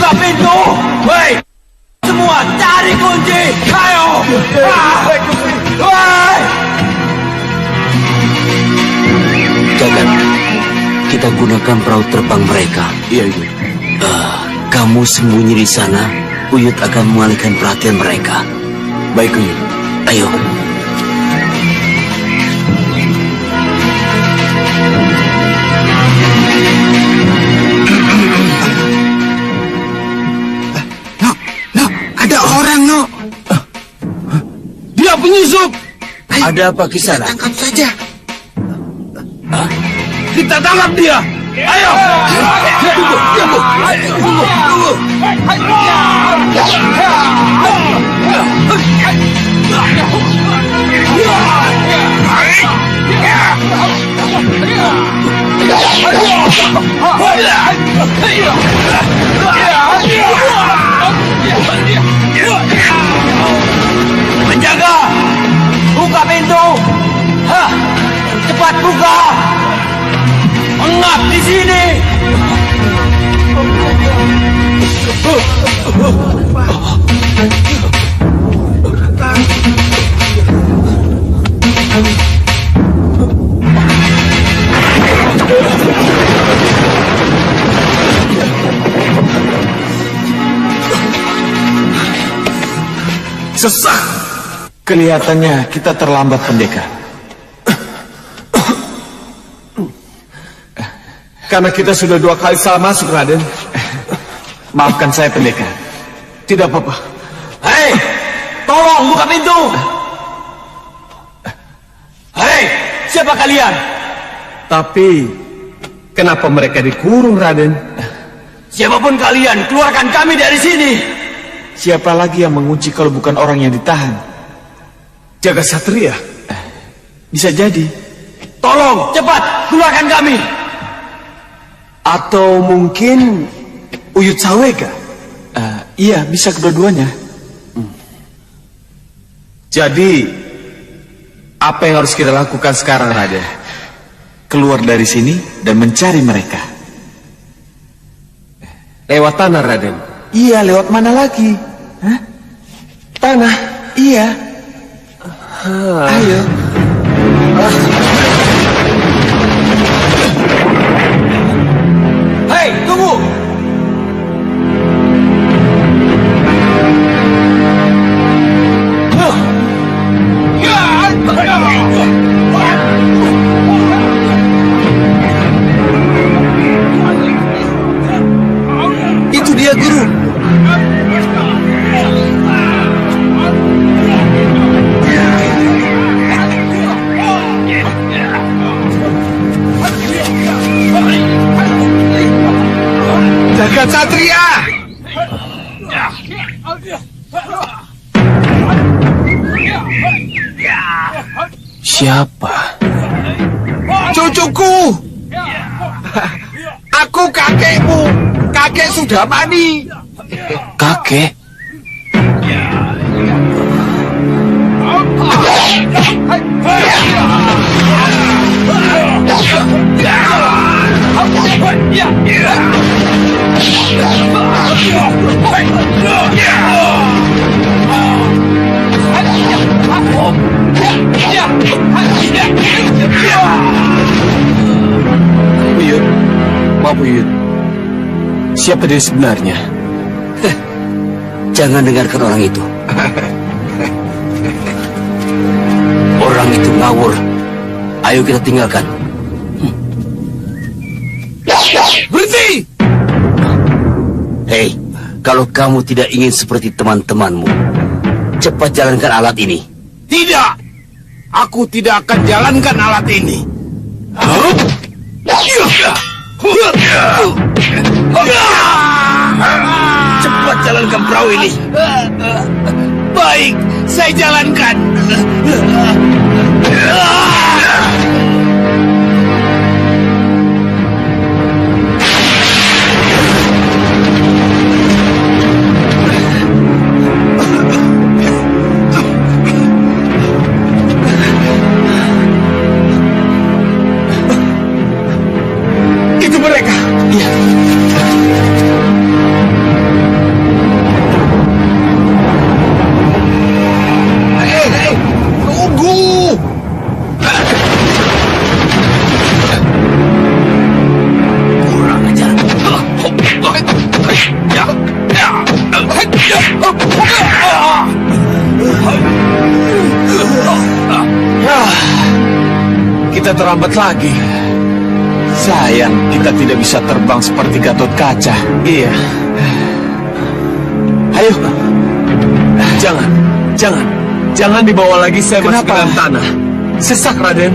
Buka pintu! Hei! Semua cari kunci! Ayo! Hei! Jagat, kita gunakan perahu terbang mereka. Iya, Uyut. Kamu sembunyi di sana, Uyut akan mengalihkan perhatian mereka. Baik, Uyut. Ayo. Ada orang, no. Dia penyusup! Ada apa kisah? Tangkap saja. Kita tangkap dia! Ayo! Tunggu! Menjaga! Buka pintu! Hah! Cepat buka! Mengap di sini! Sesak. Kelihatannya kita terlambat, pendekar. Karena kita sudah 2 kali salah masuk, Raden. Maafkan saya, pendekar. Tidak apa-apa. Hei! Tolong buka pintu! Hei! Siapa kalian? Tapi, kenapa mereka dikurung, Raden? Siapapun kalian, keluarkan kami dari sini! Siapa lagi yang mengunci kalau bukan orang yang ditahan? Jaga Satria. Bisa jadi. Tolong, cepat, keluarkan kami! Atau mungkin Uyut Sawega. Iya, bisa kedua-duanya. Jadi, apa yang harus kita lakukan sekarang, Raden? Keluar dari sini dan mencari mereka. Lewat tanah, Raden. Iya, lewat mana lagi? Hah? Tanah, iya. Ayo. Hei, tunggu! Itu dia, Guru. Jagat Satria! Siapa? Cucuku! Aku kakekmu, kakek Sudamani. Kakek? Uyut, maaf Uyut. Siapa dia sebenarnya? Jangan dengarkan orang itu. Orang itu ngawur. Ayo kita tinggalkan. Berhenti! Hei, kalau kamu tidak ingin seperti teman-temanmu, cepat jalankan alat ini. Tidak! Aku tidak akan jalankan alat ini. Cepat jalankan perahu ini. Baik, saya jalankan. Itu mereka. Iya. terlambat lagi. Sayang, kita tidak bisa terbang seperti Gatot Kaca. Iya. Ayo. Jangan dibawa lagi saya masuk ke dalam tanah. Sesak, Raden.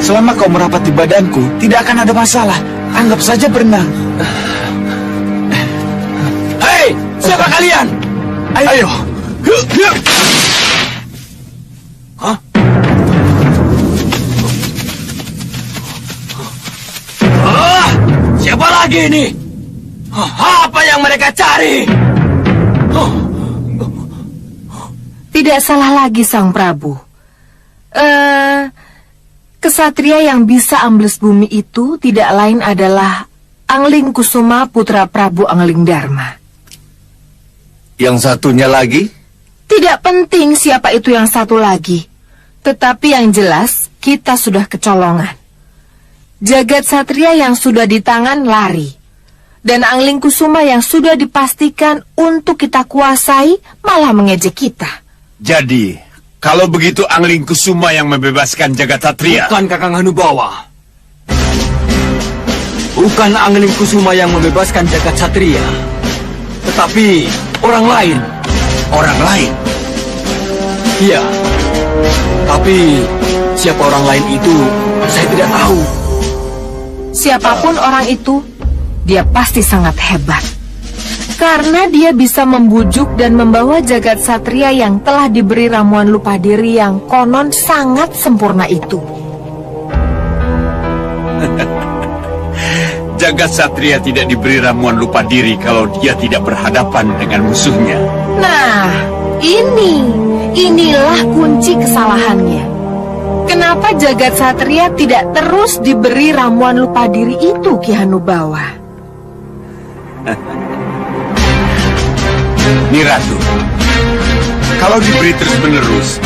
Selama kau merapat di badanku, tidak akan ada masalah. Anggap saja berenang. Hei, siapa kalian? Ayo. Hah? Siapa lagi ini? Apa yang mereka cari? Tidak salah lagi Sang Prabu. Kesatria yang bisa ambles bumi itu tidak lain adalah Angling Kusuma putra Prabu Angling Dharma. Yang satunya lagi? Tidak penting siapa itu yang satu lagi. Tetapi yang jelas kita sudah kecolongan. Jagat Satria yang sudah di tangan lari. Dan Angling Kusuma yang sudah dipastikan untuk kita kuasai malah mengejek kita. Jadi, kalau begitu Angling Kusuma yang membebaskan Jagat Satria. Bukan Kakang Hanubawa. Bukan Angling Kusuma yang membebaskan Jagat Satria. Tetapi orang lain. Orang lain? Iya. Tapi siapa orang lain itu saya tidak tahu. Siapapun orang itu, dia pasti sangat hebat. Karena dia bisa membujuk dan membawa Jagat Satria yang telah diberi ramuan lupa diri yang konon sangat sempurna itu. Jagat Satria tidak diberi ramuan lupa diri kalau dia tidak berhadapan dengan musuhnya. Nah, inilah kunci kesalahannya. Kenapa Jagat Satria tidak terus diberi ramuan lupa diri itu, Ki Hanubawa? Niratu, kalau diberi terus-menerus,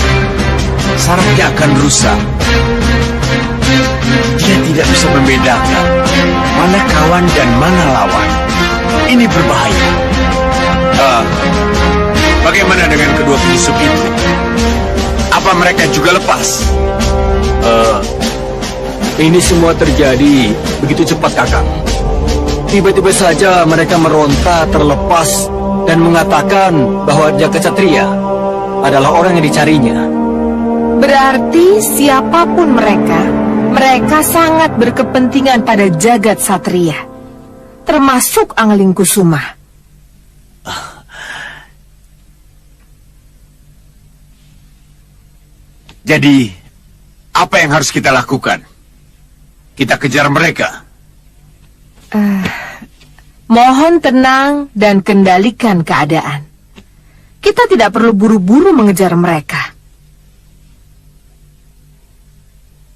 sarafnya akan rusak. Dia tidak bisa membedakan mana kawan dan mana lawan. Ini berbahaya. Bagaimana dengan kedua penyusup itu? Apa mereka juga lepas? Ini semua terjadi begitu cepat, Kakang. Tiba-tiba saja mereka meronta terlepas dan mengatakan bahwa Jagat Satria adalah orang yang dicarinya. Berarti siapapun mereka sangat berkepentingan pada Jagat Satria, termasuk Angling Kusuma. Jadi, apa yang harus kita lakukan? Kita kejar mereka. Mohon tenang dan kendalikan keadaan. Kita tidak perlu buru-buru mengejar mereka.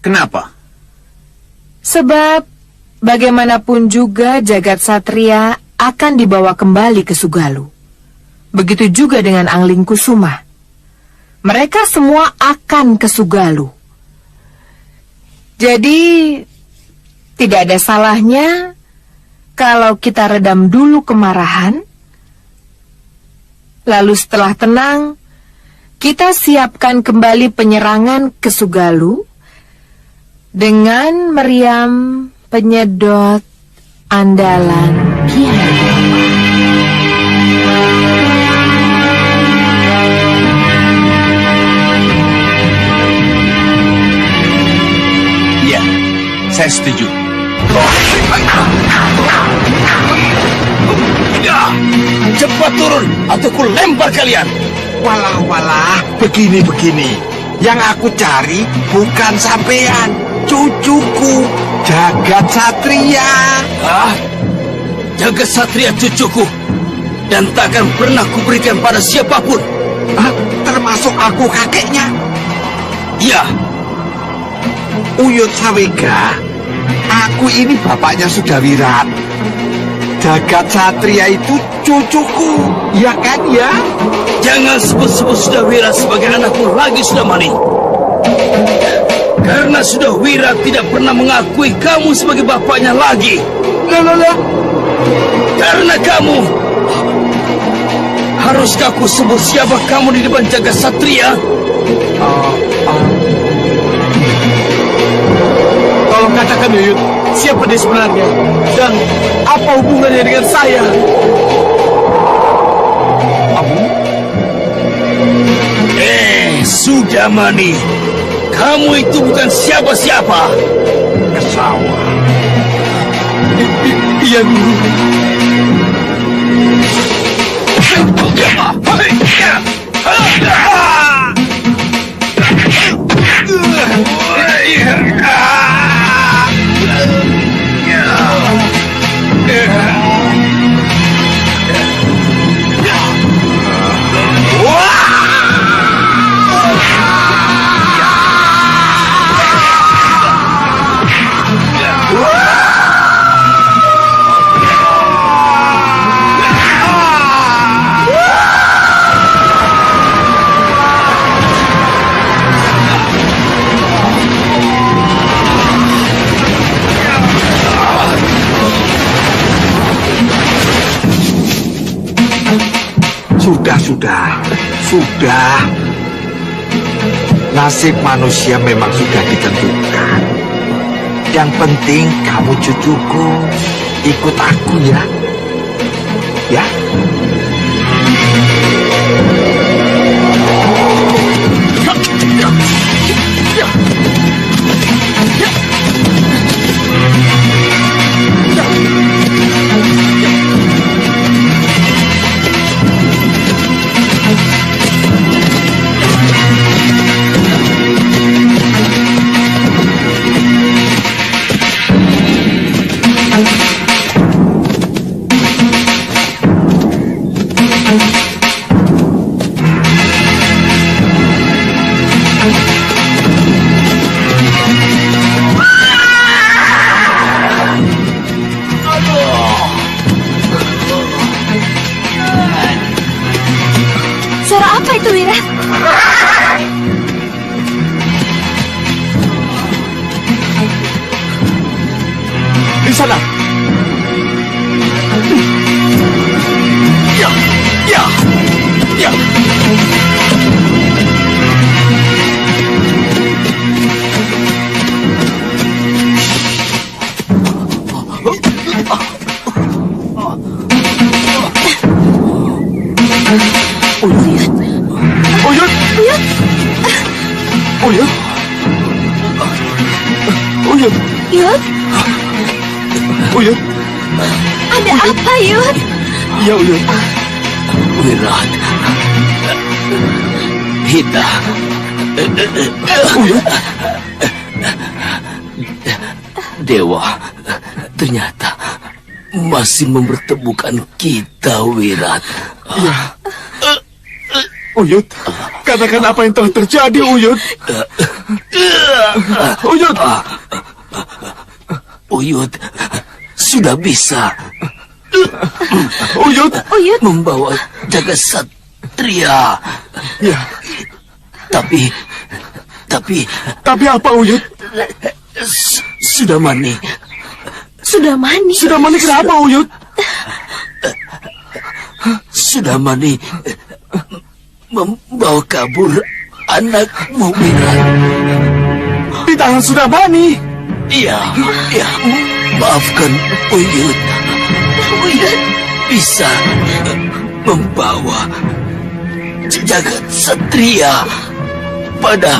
Kenapa? Sebab bagaimanapun juga Jagat Satria akan dibawa kembali ke Sugalu. Begitu juga dengan Angling Kusuma. Mereka semua akan ke Sugalu. Jadi tidak ada salahnya kalau kita redam dulu kemarahan, lalu setelah tenang, kita siapkan kembali penyerangan ke Sugalu dengan meriam penyedot andalan Ki Hanubawa. Iya, saya setuju. Tidak! Cepat turun atau ku lempar kalian! Walah, begini. Yang aku cari bukan sampean, cucuku, Jagat Satria. Jagat Satria cucuku, dan takkan pernah kuberikan pada siapapun. Termasuk aku kakeknya, Iya, Uyut Sawega. Aku ini bapaknya Sudawirat. Jagat Satria itu cucuku, ya kan ya? jangan sebut-sebut Sudawira sebagai anakmu lagi, Sudamani. Karena Sudawira tidak pernah mengakui kamu sebagai bapaknya lagi. Lah. Karena kamu, haruskah aku sebut siapa kamu di depan Jagat Satria? Tolong katakan Yuyut, siapa dia sebenarnya? Dan apa hubungannya dengan saya? Sudamani, kamu itu bukan siapa-siapa. Kesawa. Iya, Guru. Sudah. Nasib manusia memang sudah ditentukan. Yang penting kamu cucuku, ikut aku ya. Ya. Suara apa itu, Wira? Di sana. Ya. Uyut. Ada apa, Yud? Ya, Uyut. Wirat, Hita, Dewa, ternyata masih mempertemukan kita, Wirat. Uyut, katakan apa yang telah terjadi, Uyut. Uyut. Uyut sudah bisa Uyut membawa jaga satria. Ya. Tapi apa, Uyut? sudah mani. Sudah mani Kenapa, Uyut? Sudah mani membawa kabur anakmu, Wirat. Di tangan Sudamani. Iya, maafkan Uyut. Uyut bisa membawa jagat satria pada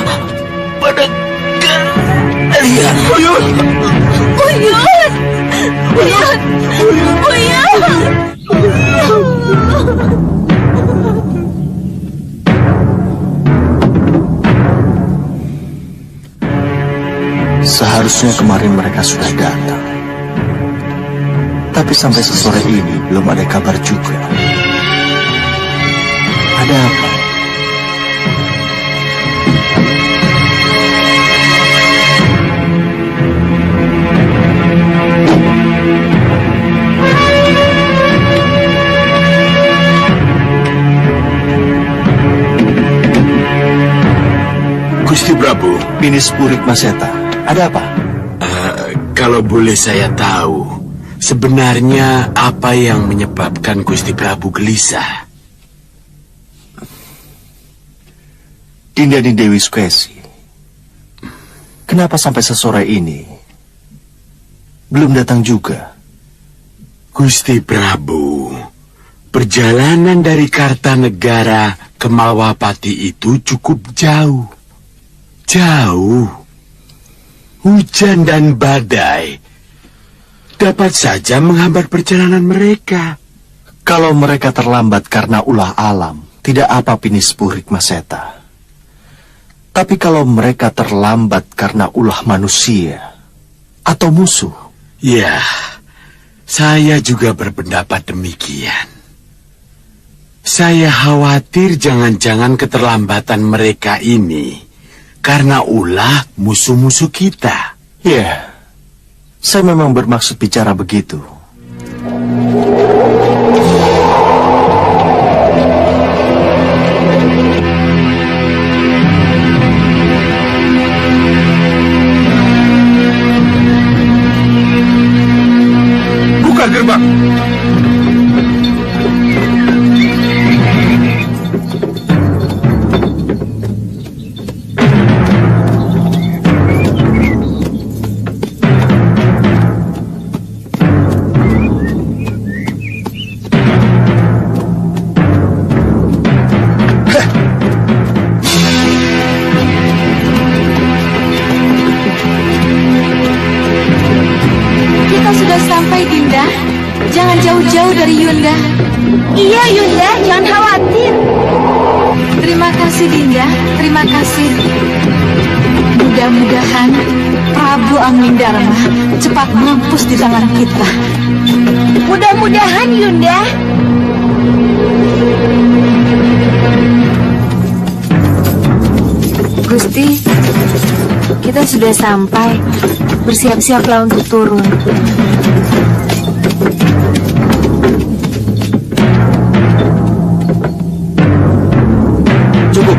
kalian. Uyut! Seharusnya kemarin mereka sudah datang. Tapi sampai sesore ini belum ada kabar juga. Ada apa? Gusti Prabu, Ini Spurik Maseta. Ada apa? kalau boleh saya tahu, sebenarnya apa yang menyebabkan Gusti Prabu gelisah? Dinda di Dewi Sukesi. Kenapa sampai sesore ini belum datang juga. Gusti Prabu, perjalanan dari Kartanegara ke Malwapati itu cukup jauh. Jauh. Hujan dan badai dapat saja menghambat perjalanan mereka. Kalau mereka terlambat karena ulah alam, tidak apa Pinis Purik Maseta. Tapi kalau mereka terlambat karena ulah manusia atau musuh, Ya, saya juga berpendapat demikian. Saya khawatir jangan-jangan keterlambatan mereka ini karena ulah musuh-musuh kita. ya, saya memang bermaksud bicara begitu. Buka gerbang. Kita sudah sampai, Dinda. Jangan jauh-jauh dari Yunda. Iya, Yunda, jangan khawatir. Terima kasih, Dinda. Terima kasih. Mudah-mudahan Prabu Anglindarma cepat mampus di tangan kita. Mudah-mudahan, Yunda. Gusti, kita sudah sampai. Bersiap-siaplah untuk turun. Cukup.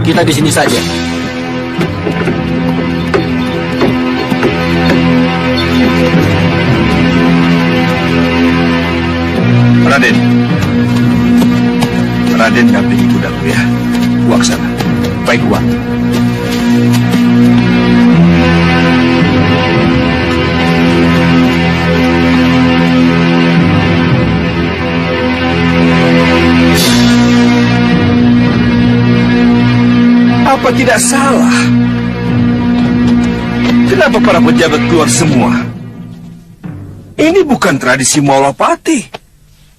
Kita di sini saja. Raden. Raden dampingi kudaku ya. Waksana. Baik, Wak. Apa tidak salah? Kenapa para pejabat keluar semua? Ini bukan tradisi Malwapati.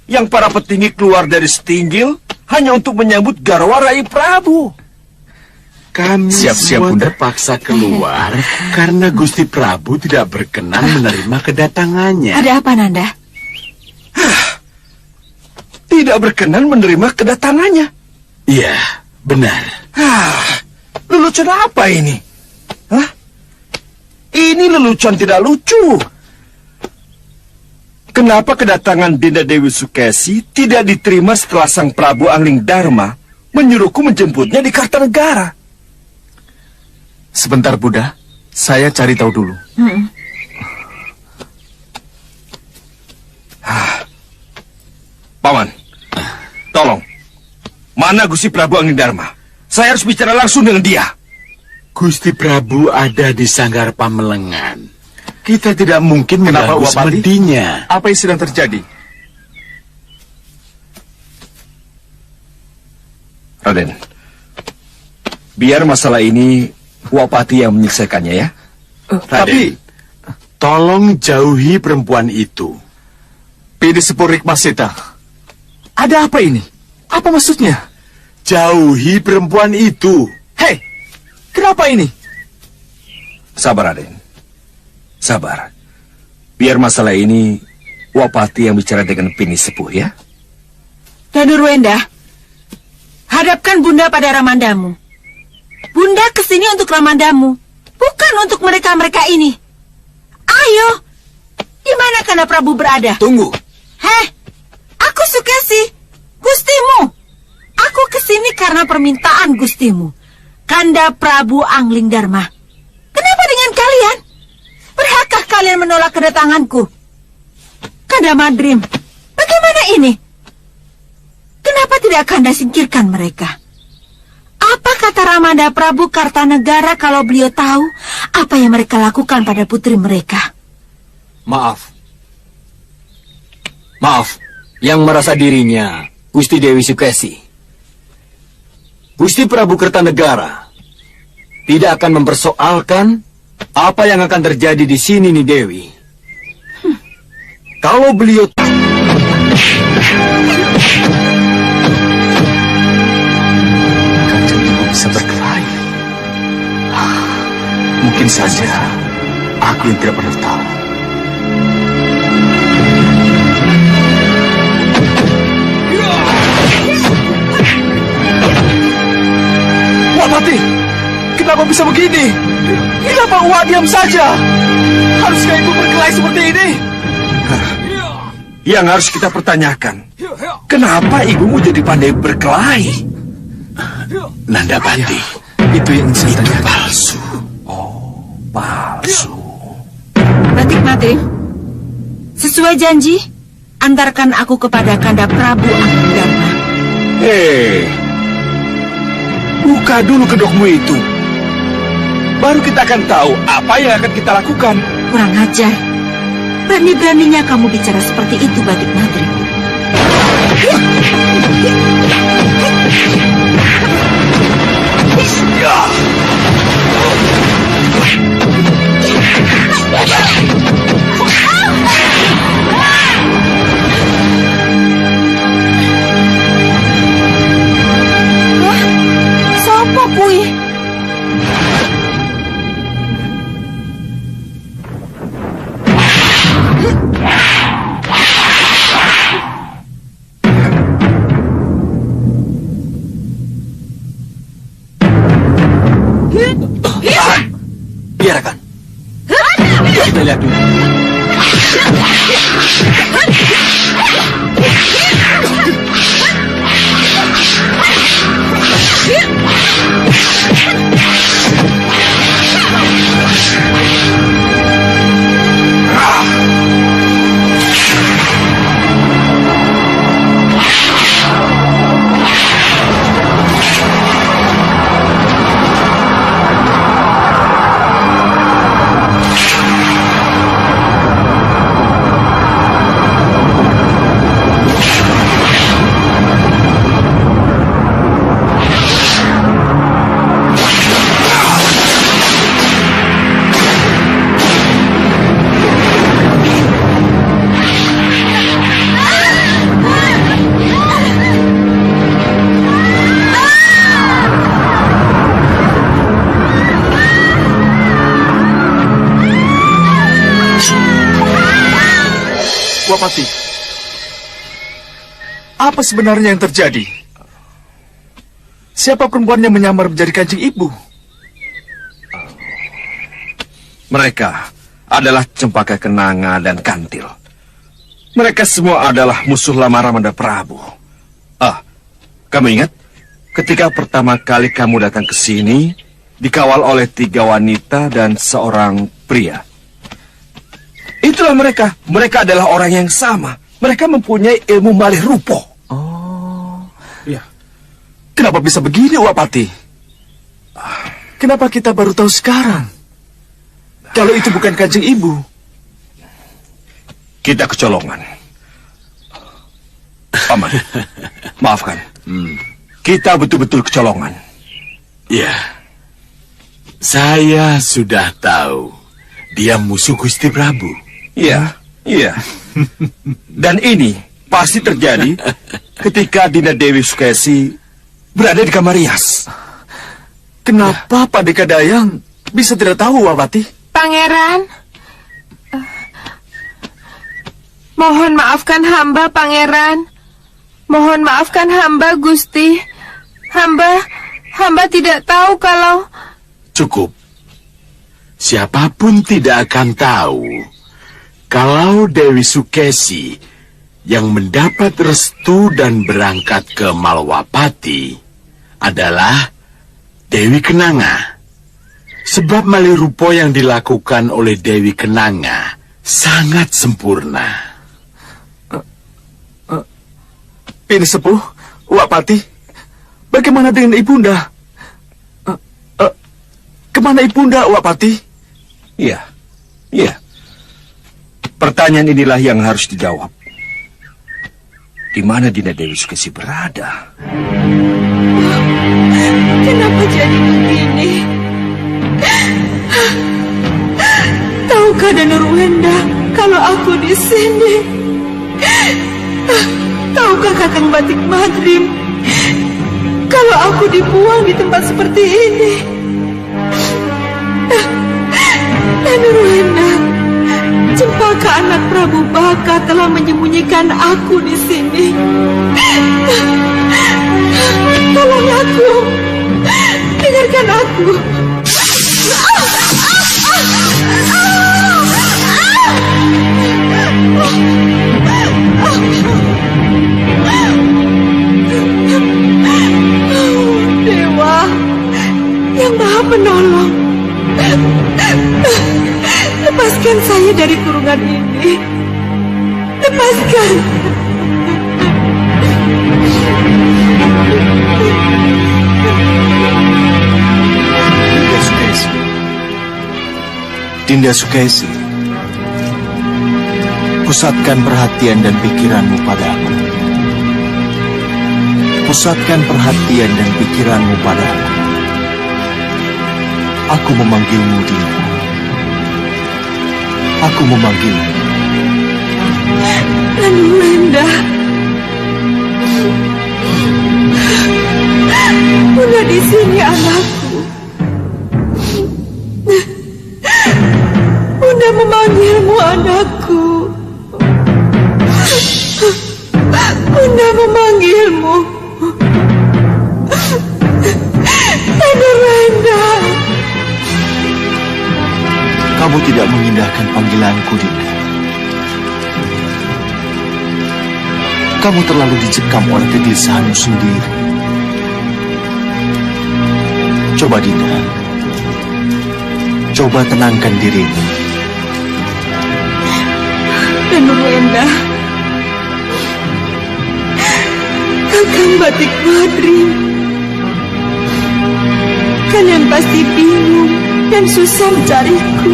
Yang para petinggi keluar dari setinggil hanya untuk menyambut garwa Rai Prabu. Kami Siap-siap, semua Bunda. terpaksa keluar karena Gusti Prabu tidak berkenan menerima kedatangannya. Ada apa, Nanda? Tidak berkenan menerima kedatangannya. Iya, benar. Lelucon apa ini? Hah? Ini lelucon tidak lucu. Kenapa kedatangan Dinda Dewi Sukesi tidak diterima setelah Sang Prabu Anglingdarma menyuruhku menjemputnya di Kartanegara? Sebentar, Buddha. Saya cari tahu dulu. Paman, tolong. Mana Gusti Prabu Anglingdarma? Saya harus bicara langsung dengan dia. Gusti Prabu ada di Sanggar Pamelengan. Kita tidak mungkin Kenapa, mengganggu Wapati? semedinya. Apa yang sedang terjadi? Raden, biar masalah ini Wapati yang menyelesaikannya ya. Tapi tolong jauhi perempuan itu. Pinis Purik Maseta. Ada apa ini? Apa maksudnya? Jauhi perempuan itu. Hei, kenapa ini? Sabar, Raden. Sabar. Biar masalah ini Wapati yang bicara dengan Pinis Sepuh ya. Danurwenda, hadapkan Bunda pada Ramandamu. Bunda kesini untuk Ramandamu, bukan untuk mereka-mereka ini. Ayo, di mana Kanda Prabu berada? Tunggu. Heh, aku Sukesi, Gustimu. Aku kesini karena permintaan Gustimu, Kanda Prabu Anglingdarma. Kenapa dengan kalian? Berhakkah kalian menolak kedatanganku? Kanda Madrim, bagaimana ini? Kenapa tidak Kanda singkirkan mereka? Apa kata Ramanda Prabu Kartanegara kalau beliau tahu apa yang mereka lakukan pada putri mereka? Maaf. Maaf, yang merasa dirinya Gusti Dewi Sukesi. Gusti Prabu Kertanegara tidak akan mempersoalkan apa yang akan terjadi di sini nih Dewi. Kalau beliau Kanjeng Ibu bisa berkelahi. Mungkin saja aku yang tidak pernah tahu. Wak Pati, kenapa bisa begini? Kenapa Wak diam saja? Haruskah ibu berkelahi seperti ini? Yang harus kita pertanyakan, kenapa ibumu jadi pandai berkelahi? Nandapati, Itu yang saya itu tanyakan. palsu. Palsu. Batik Madrim, sesuai janji, antarkan aku kepada Kanda Prabu Anggidharma. Hei, buka dulu kedokmu itu. Baru kita akan tahu apa yang akan kita lakukan. Kurang ajar. Berani-beraninya kamu bicara seperti itu, Batik Madrim. Wah, sopo kui? biarkan. Kita lihat dulu. Wapati, apa sebenarnya yang terjadi? Siapa perempuan yang menyamar menjadi Kanjeng Ibu? Mereka adalah Cempaka Kenanga dan Kantil. Mereka semua adalah musuh lama Ramanda Prabu. Kamu ingat? Ketika pertama kali kamu datang ke sini, dikawal oleh 3 wanita dan seorang pria. Itulah mereka. Mereka adalah orang yang sama. Mereka mempunyai ilmu malih rupo. Kenapa bisa begini, Wapati? Kenapa kita baru tahu sekarang? Kalau itu bukan Kanjeng Ibu. Kita kecolongan. Paman, maafkan. Kita betul-betul kecolongan. Ya, saya sudah tahu dia musuh Gusti Prabu. Iya, iya. Dan ini pasti terjadi ketika Dinda Dewi Sukesi berada di kamar rias. Kenapa Pak Deka Dayang bisa tidak tahu, Wapati? Pangeran, mohon maafkan hamba, Pangeran. Mohon maafkan hamba, Gusti. Hamba tidak tahu kalau... Cukup. Siapapun tidak akan tahu kalau Dewi Sukesi yang mendapat restu dan berangkat ke Malwapati adalah Dewi Kenanga. Sebab malih rupa yang dilakukan oleh Dewi Kenanga sangat sempurna. Ini sepuh, Wapati. Bagaimana dengan Ibunda? Kemana Ibunda, Wapati? Iya, iya. Pertanyaan inilah yang harus dijawab. Di mana Dinda Dewi Sukesi berada? Kenapa jadi begini? Tahukah Danurwenda kalau aku di sini? Tahukah Kakang Batik Madrim kalau aku dibuang di tempat seperti ini? Danurwenda, Cempaka anak Prabu Baka telah menyembunyikan aku di sini. Tolong aku, dengarkan aku. Dewa yang Maha Penolong, lepaskan saya dari kurungan ini. Lepaskan. Dinda Sukesi, pusatkan perhatian dan pikiranmu padaku. Pusatkan perhatian dan pikiranmu padaku. Aku memanggilmu, Dinda. Aku memanggilmu. Danurwenda, Bunda di sini anakku. Bunda memanggilmu anakku. Bunda memanggilmu. Danurwenda. Kamu tidak mengindahkan panggilanku, Dinda. Kamu terlalu dicekam oleh kegelisahanmu sendiri. Coba, Dinda. Coba tenangkan dirimu. Danurwenda, Kakang Batik Madrim, kalian pasti bingung dan susah mencariku.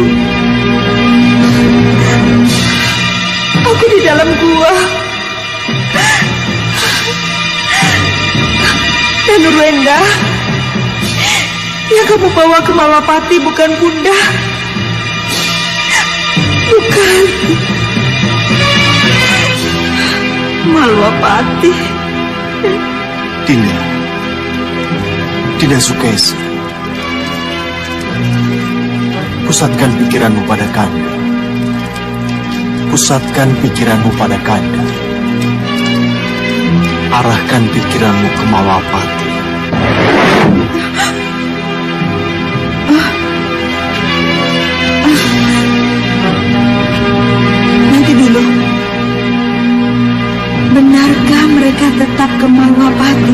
Aku di dalam gua. Danurwenda, yang kamu bawa ke Malapati bukan Bunda. Bukan. Malapati. Dinda. Dinda Sukesi. Pusatkan pikiranmu pada Kanda. Pusatkan pikiranmu pada Kanda. Arahkan pikiranmu ke Malapati. Nanti dulu. Benarkah mereka tetap ke Malapati?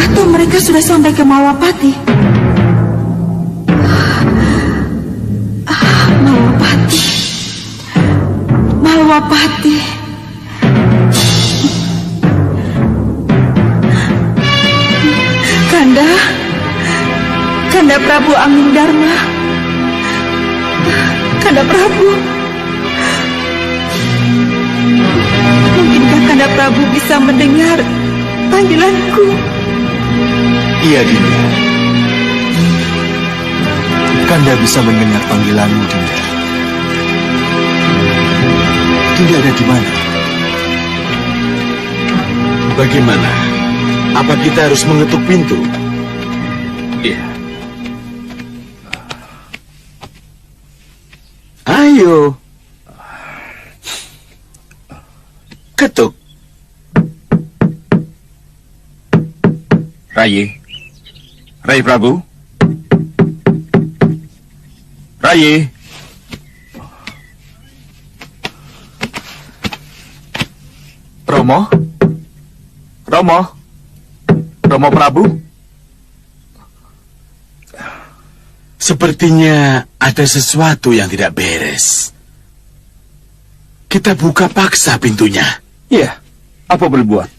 Atau mereka sudah sampai ke Malapati? Malapati. Malapati. Kanda Prabu Angin Dharma. Kanda Prabu. Mungkinkah Kanda Prabu bisa mendengar panggilanku? Iya, Dinda. Kanda bisa mendengar panggilanmu, Dinda. Dinda ada di mana? Bagaimana? Apa kita harus mengetuk pintu? Iya. Ayo. Ketuk. Rai Prabu. Rai. Romo Prabu. Sepertinya ada sesuatu yang tidak beres. Kita buka paksa pintunya. Iya, apa boleh buat?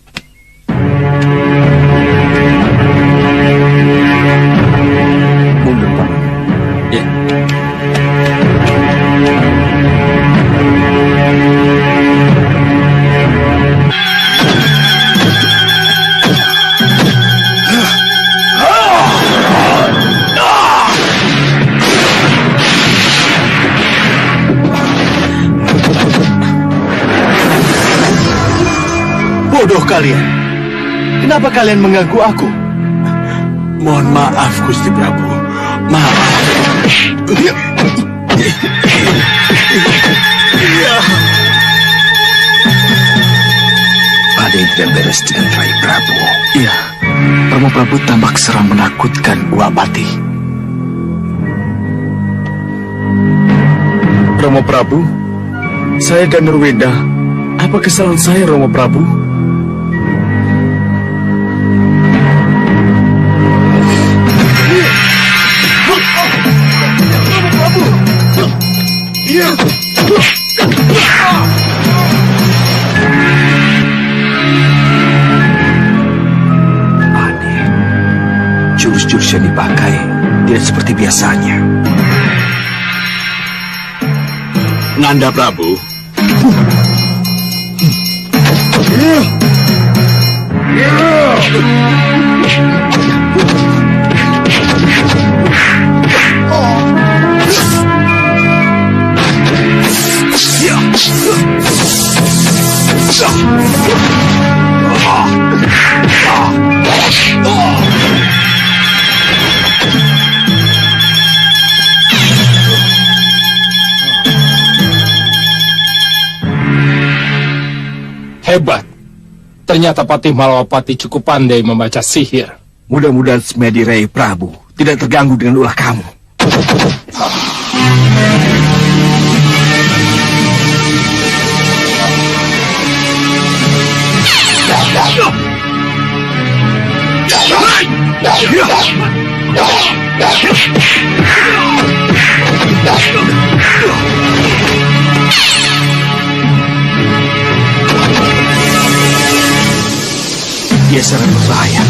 Mundur, Pak. Ya. Bodoh kalian. Kenapa kalian mengganggu aku? Mohon maaf, Gusti Prabu. Maaf. Ada yang tidak beres dengan Rai Prabu. Iya, Romo Prabu tampak seram menakutkan Uak Pati. Romo Prabu, saya Ganurweda. Apa kesalahan saya, Romo Prabu? Aneh. Jurus-jurus yang dipakai tidak seperti biasanya. Nanda Prabu. Hebat. Ternyata Patih Malawapati cukup pandai membaca sihir. Mudah-mudahan semedi Rai Prabu tidak terganggu dengan ulah kamu. Dia sangat berbahaya.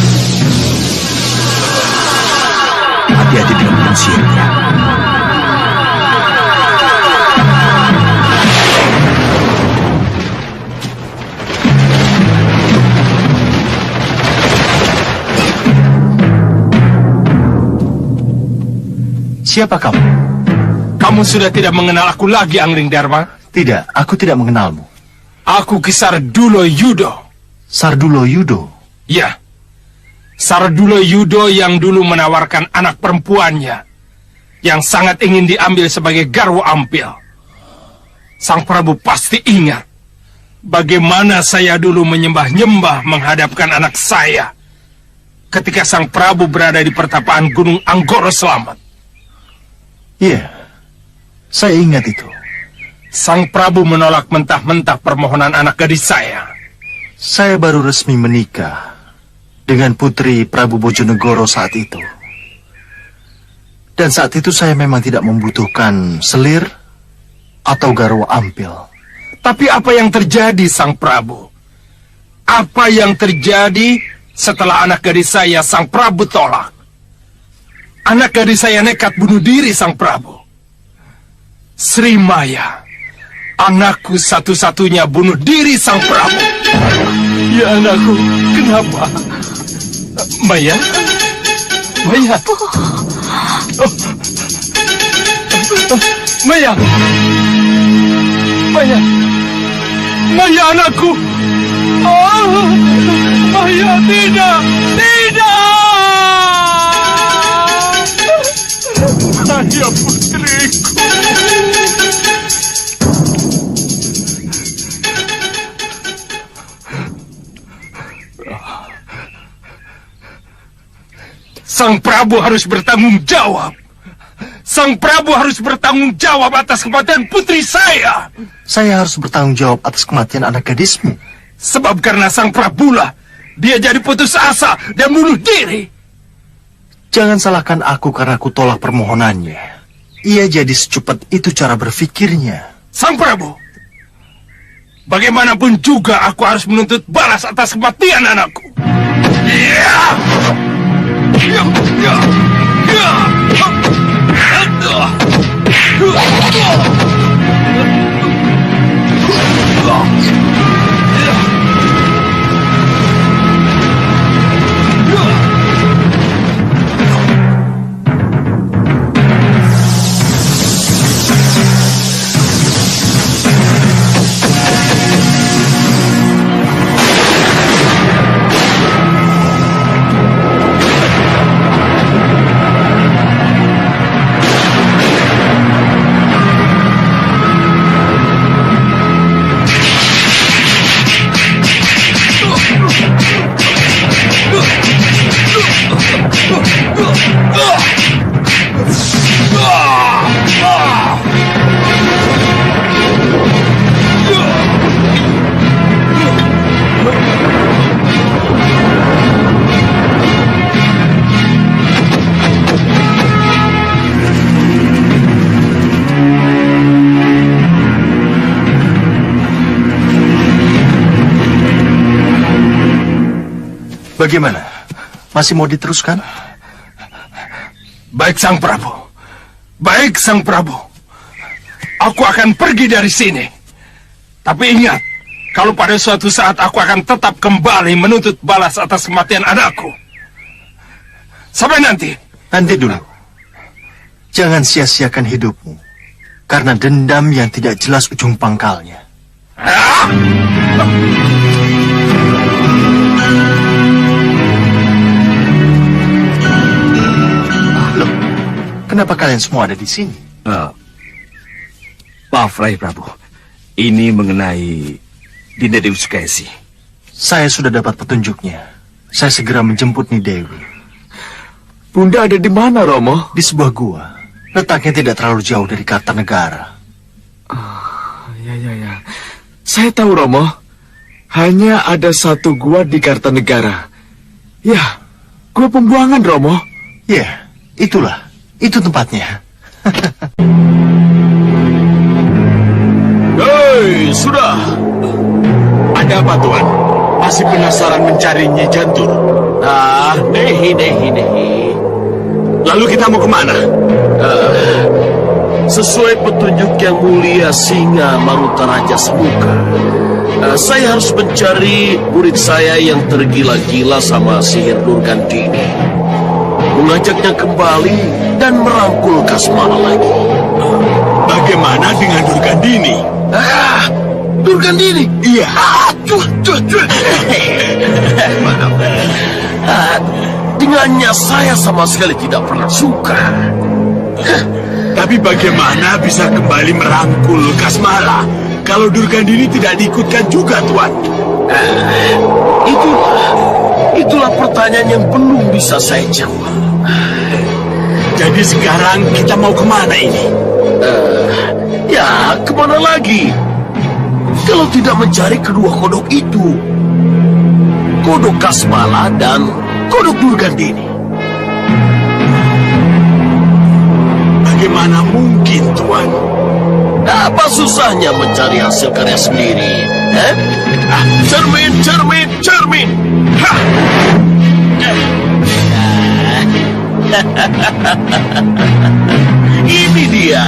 Hati-hati dengan manusianya. Siapa kamu? Kamu sudah tidak mengenal aku lagi, Angling Dharma? Tidak, aku tidak mengenalmu. Aku Ki Sardulo Yudo. Sardulo Yudo. Ya, Sardulo Yudo yang dulu menawarkan anak perempuannya, yang sangat ingin diambil sebagai garwa ampil. Sang Prabu pasti ingat bagaimana saya dulu menyembah-nyembah menghadapkan anak saya ketika Sang Prabu berada di pertapaan Gunung Anggoro Selamat. Iya, saya ingat itu. Sang Prabu menolak mentah-mentah permohonan anak gadis saya. Saya baru resmi menikah dengan putri Prabu Bojonegoro saat itu. Dan saat itu saya memang tidak membutuhkan selir atau garwa ampil. Tapi apa yang terjadi, Sang Prabu? Apa yang terjadi setelah anak gadis saya, Sang Prabu, tolak? Anak gadis saya nekat bunuh diri, Sang Prabu. Sri Maya, anakku satu-satunya, bunuh diri, Sang Prabu. Ya anakku, kenapa? Maya? Maya? Oh. Maya? Maya? Maya anakku! Oh, Maya, tidak! Tidak! Maya putriku! Sang Prabu harus bertanggung jawab. Sang Prabu harus bertanggung jawab atas kematian putri saya. Saya harus bertanggung jawab atas kematian anak gadismu. Sebab karena Sang Prabulah dia jadi putus asa dan bunuh diri. Jangan salahkan aku karena aku tolak permohonannya. Ia jadi secepat itu cara berpikirnya. Sang Prabu, bagaimanapun juga aku harus menuntut balas atas kematian anakku. Bagaimana? Masih mau diteruskan? Baik, Sang Prabu. Baik, Sang Prabu. Aku akan pergi dari sini. Tapi ingat, kalau pada suatu saat aku akan tetap kembali menuntut balas atas kematian anakku. Sampai nanti. Nanti dulu. Jangan sia-siakan hidupmu. Karena dendam yang tidak jelas ujung pangkalnya. Loh, kenapa kalian semua ada di sini? Maaf, Rai Prabu. Ini mengenai Dinda Dewi Sukesi. Saya sudah dapat petunjuknya. Saya segera menjemput Nidewi. Bunda ada di mana, Romo? Di sebuah gua. Letaknya tidak terlalu jauh dari Kartanegara. Ya. Saya tahu, Romo. Hanya ada satu gua di Kartanegara. Ya, gua pembuangan, Romo. Ya, itulah. Itu tempatnya. Hei, sudah. Ada apa, Tuan? Masih penasaran mencari Nyi Jantur? Nehi. Lalu kita mau kemana? Sesuai petunjuk yang mulia Singa Maruta Raja Semuka, saya harus mencari murid saya yang tergila-gila sama sihir Durgandini, mengajaknya kembali dan merangkul Kasmala lagi. Bagaimana dengan Durgandini? Durgandini? Iya. Dengannya saya sama sekali tidak pernah suka. Tapi bagaimana bisa kembali merangkul Kasmala kalau Durgandini tidak diikutkan juga, Tuan? Itulah pertanyaan yang belum bisa saya jawab. Jadi sekarang kita mau kemana ini? Ya, kemana lagi? Kalau tidak mencari kedua kodok itu. Kodok Kasmala dan kodok Durgandini. Bagaimana mungkin, Tuan? Apa susahnya mencari hasil karya sendiri? Cermin! Ha! Ini dia.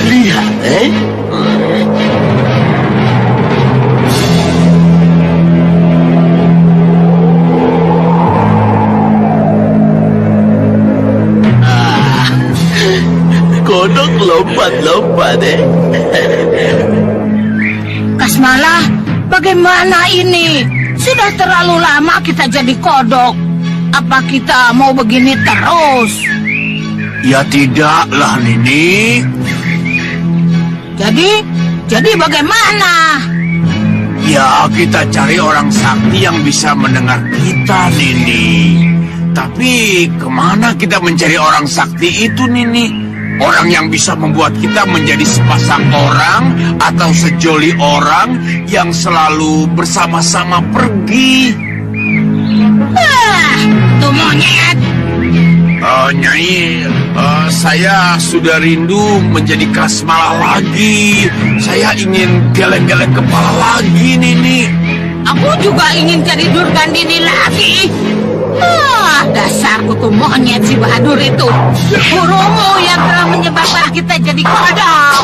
Lihat, kodok lompat-lompat, Kasmala, bagaimana ini? Sudah terlalu lama kita jadi kodok. Apa kita mau begini terus? Ya tidaklah, Nini. Jadi bagaimana? Ya, kita cari orang sakti yang bisa mendengar kita, Nini. Tapi kemana kita mencari orang sakti itu, Nini? Orang yang bisa membuat kita menjadi sepasang orang atau sejoli orang yang selalu bersama-sama pergi. Tuh monyet. Nyai, saya sudah rindu menjadi Kasmala lagi. Saya ingin geleng-geleng kepala lagi, Nini. Aku juga ingin jadi Durgandini lagi. Dasar kutu monyet si Bahadur itu. Gurumu yang telah menyebabkan kita jadi kodok.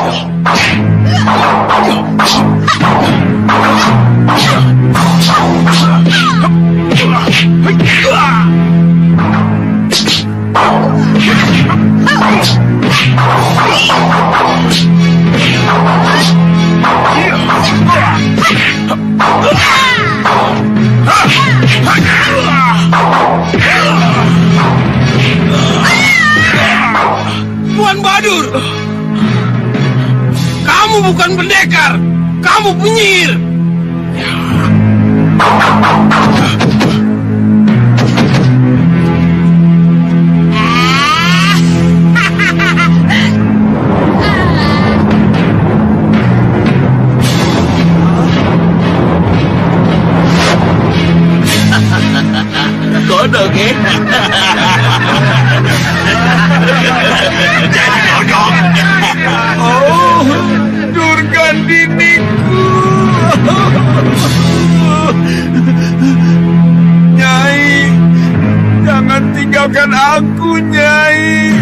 Tuan Bahadur, kamu bukan pendekar, kamu penyihir. kodok, Jadi kodok. Oh, Durgandiniku. maafkan aku, Nyai.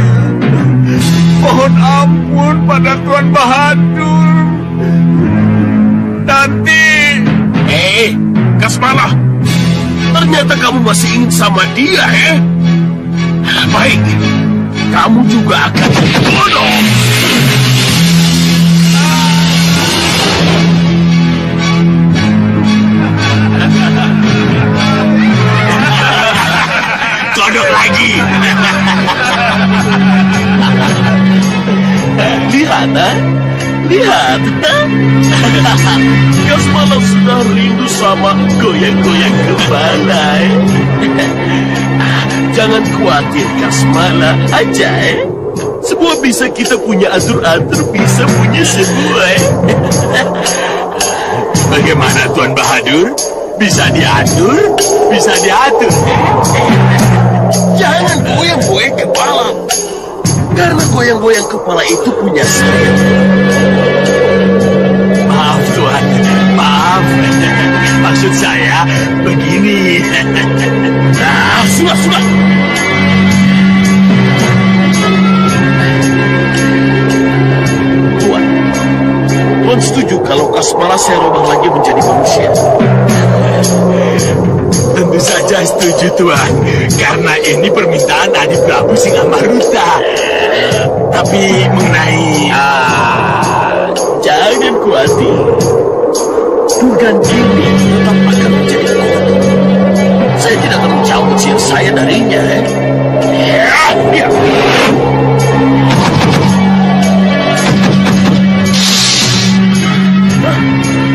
Mohon ampun pada Tuan Bahadur. Nanti... Kasmala, ternyata kamu masih ingin sama dia, Baik, kamu juga akan bodoh. Kodok lagi. Lihat, lihat. Kasmala sudah rindu sama goyang-goyang kepala. Jangan khawatir, Kasmala aja. Semua bisa kita punya atur-atur, bisa punya semua. Bagaimana Tuan Bahadur? Bisa diatur? Bisa diatur. Jangan goyang-goyang kepala. Karena goyang-goyang kepala itu punya saya. Maaf Tuan, maaf. Maksud saya begini. Sudah. Tuan setuju kalau Kasmala saya rubah lagi menjadi manusia? Tentu saja setuju Tuan, karena ini permintaan Adi Prabu Singamharuta. Tapi mengenai... Jangan khawatir. Durgandini tetap akan menjadi kodok. Saya tidak akan mencabut sihir saya darinya. Ya.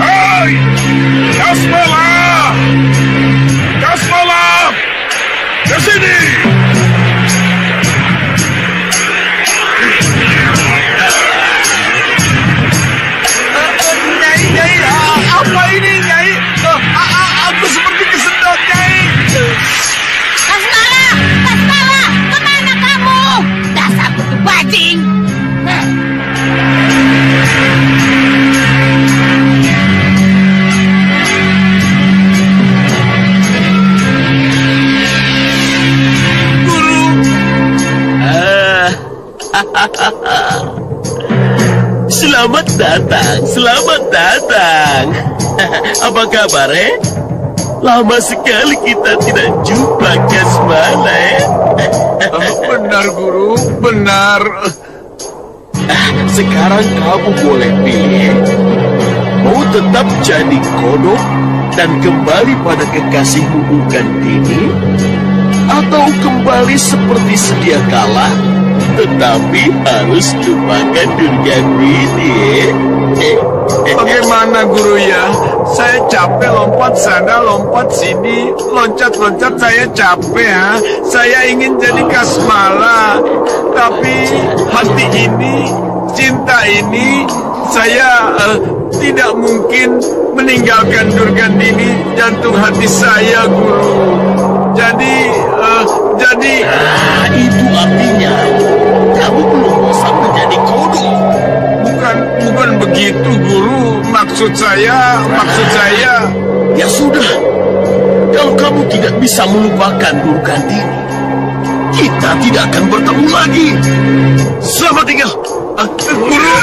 Hai! Kasmala! Kasmala! Ke sini! Nyai, apa ini, Nyai? Aku seperti kesedot, Nyai. Kasmala! Kasmala! Kemana kamu? Dasar kutu bajing! Selamat datang. Apa kabar, Lama sekali kita tidak jumpa, Kasmala, Benar, Guru, benar. Sekarang kamu boleh pilih. Mau tetap jadi kodok dan kembali pada kekasihmu Durgandini, atau kembali seperti sedia kala, tetapi harus lupakan Durgandini. Bagaimana, Guru ya? Saya capek lompat sana, lompat sini, loncat-loncat saya capek, ha? Saya ingin jadi Kasmala, tapi hati ini, cinta ini, saya tidak mungkin meninggalkan Durgandini, jantung hati saya, Guru. Jadi Itu artinya kamu belum bosan menjadi kodok. bukan begitu, Guru. Maksud saya. Ya sudah, kalau kamu tidak bisa melupakan Durgandini, kita tidak akan bertemu lagi. Selamat tinggal, Guru.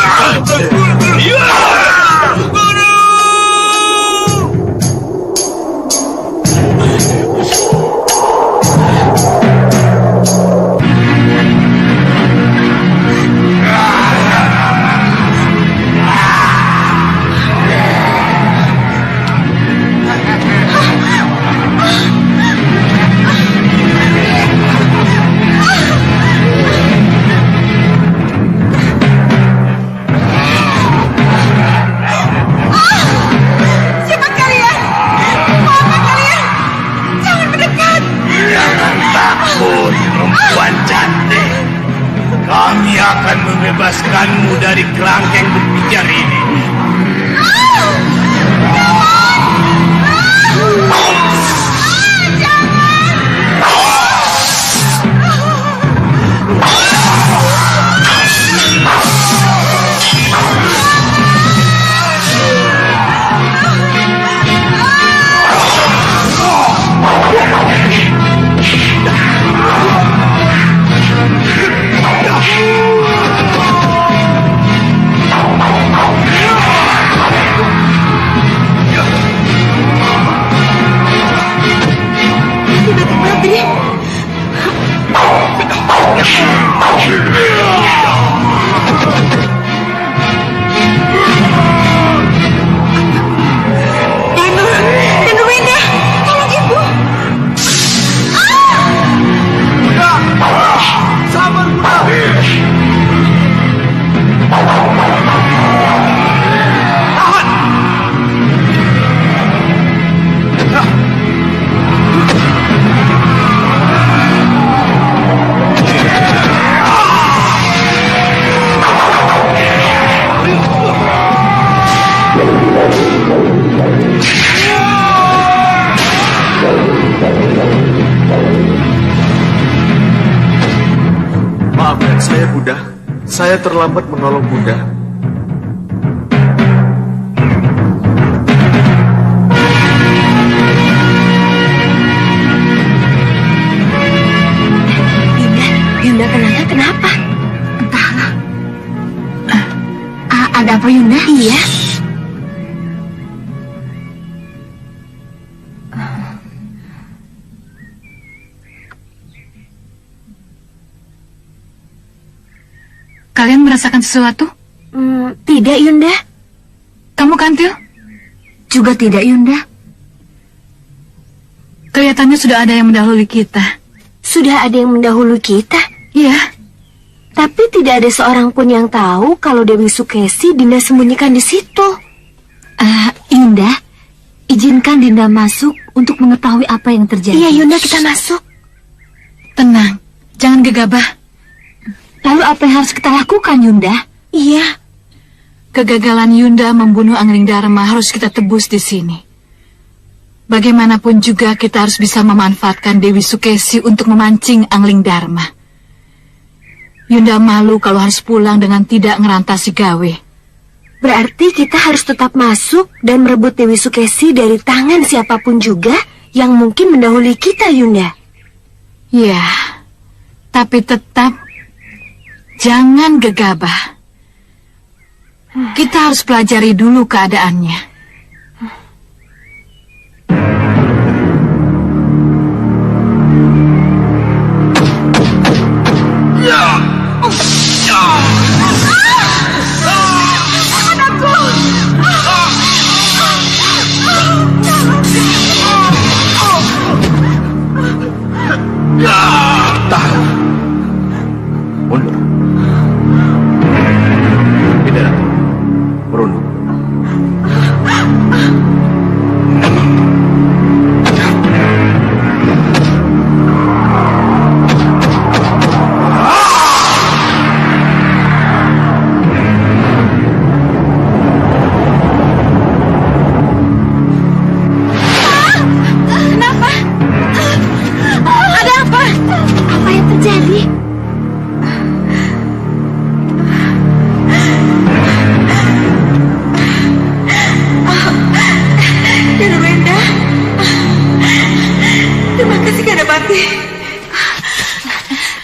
Kami akan membebaskanmu dari kerangkeng berpijar ini. saya terlambat menolong Bunda. Yunda kenapa? Entahlah. Ada apa Yunda? Iya. Kalian merasakan sesuatu? Tidak Yunda. Kamu Kantil? Juga tidak Yunda. Kelihatannya sudah ada yang mendahului kita. Sudah ada yang mendahului kita? Iya. Tapi tidak ada seorang pun yang tahu kalau Dewi Sukesi Dinda sembunyikan di situ. Yunda, izinkan Dinda masuk untuk mengetahui apa yang terjadi. Iya Yunda, kita masuk. Tenang, jangan gegabah. Lalu apa yang harus kita lakukan Yunda? Iya. Kegagalan Yunda membunuh Angling Dharma harus kita tebus di sini. Bagaimanapun juga kita harus bisa memanfaatkan Dewi Sukesi untuk memancing Angling Dharma. Yunda malu kalau harus pulang dengan tidak ngerantasi gawe. Berarti kita harus tetap masuk dan merebut Dewi Sukesi dari tangan siapapun juga yang mungkin mendahului kita Yunda. Ya, tapi tetap jangan gegabah. Kita harus pelajari dulu keadaannya. Tahan. Mundur. Tidak ada. Merunduk.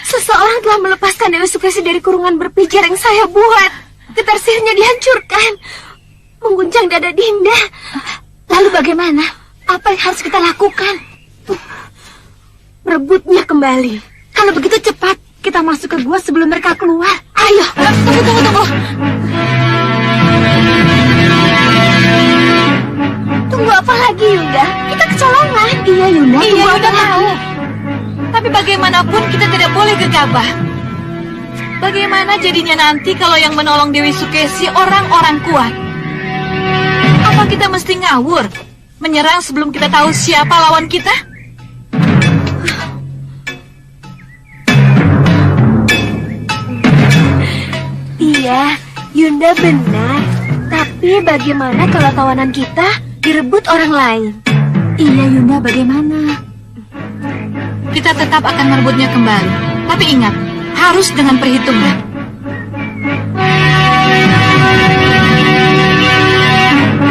Seseorang telah melepaskan Dewi Sukesi dari kurungan berpijar yang saya buat. Getar sihirnya dihancurkan, mengguncang dada Dinda. Lalu bagaimana? Apa yang harus kita lakukan? Merebutnya kembali. Kalau begitu cepat, kita masuk ke gua sebelum mereka keluar. Ayo, tunggu. Tunggu apa lagi Yunda? Kita kecolongan. Iya Yunda, Iya, Yunda tahu. Tapi bagaimanapun kita tidak boleh gegabah. Bagaimana jadinya nanti kalau yang menolong Dewi Sukesi orang-orang kuat? Apa kita mesti ngawur? Menyerang sebelum kita tahu siapa lawan kita? Iya, Yunda benar. Tapi bagaimana kalau tawanan kita direbut orang lain? Iya Yunda, bagaimana? Kita tetap akan merebutnya kembali. Tapi ingat, harus dengan perhitungan.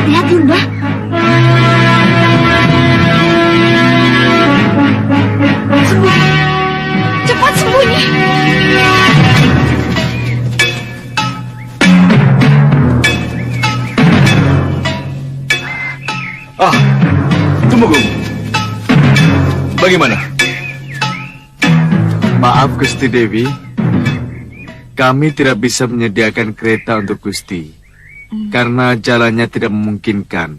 Lihat Yunda. Sembunyi. Cepat sembunyi. Tunggu. Bagaimana? Maaf Gusti Dewi, kami tidak bisa menyediakan kereta untuk Gusti karena jalannya tidak memungkinkan.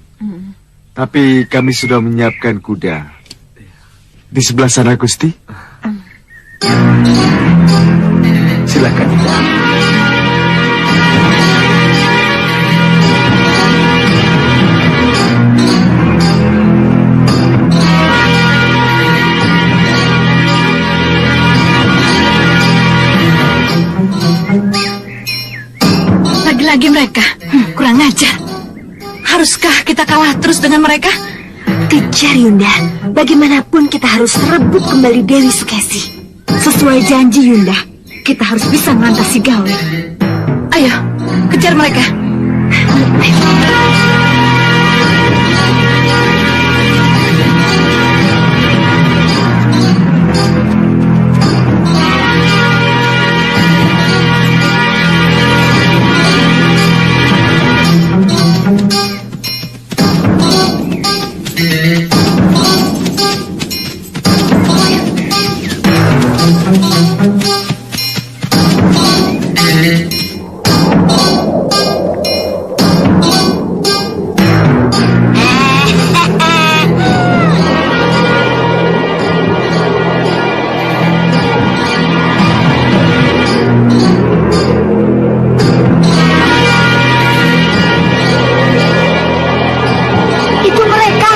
Tapi kami sudah menyiapkan kuda. Di sebelah sana Gusti. Silakan. Lagi mereka, kurang ajar. Haruskah kita kalah terus dengan mereka? Kejar Yunda, bagaimanapun kita harus rebut kembali Dewi Sukesi. Sesuai janji Yunda, kita harus bisa merantasi gawe. Ayo, kejar mereka. Itu mereka.